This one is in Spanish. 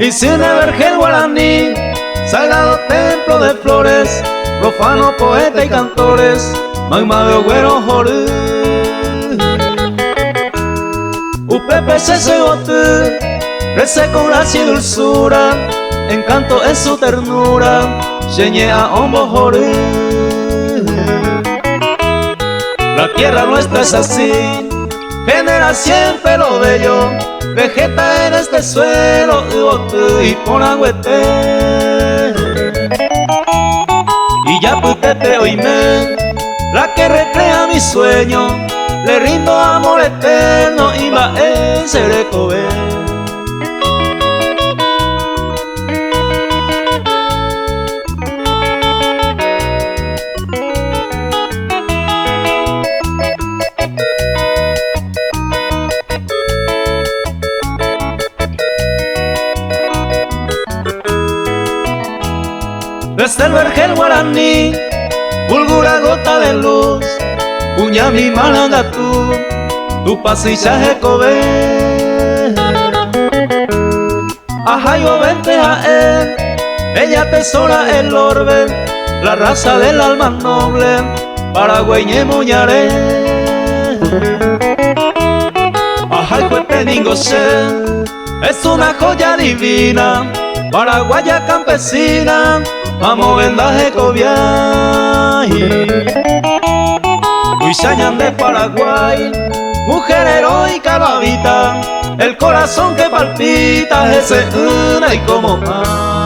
Y sin el vergel guaraní, sagrado templo de flores, profano poeta y cantores, magma de güero jorú. Upepe se gotu, crece con gracia y dulzura, encanto es su ternura, lleñe a hombo jorú. La tierra nuestra es así, genera siempre lo bello, vegeta en este suelo y con agüete. Y ya putete oíme, la que recrea mi sueño, le rindo amor eterno y va en Serecobe. Desde el vergel guaraní, fulgura gota de luz, cuña mi malangatú, tu pasillaje cobe. Ajayo vente a él, ella tesora el orbe, la raza del alma noble, paragüeñe muñaré. Ajay cueteningosé, es una joya divina, paraguaya campesina, amo vendaje cobiay. Huichañan de Paraguay, mujer heroica babita, el corazón que palpita ese una y como más.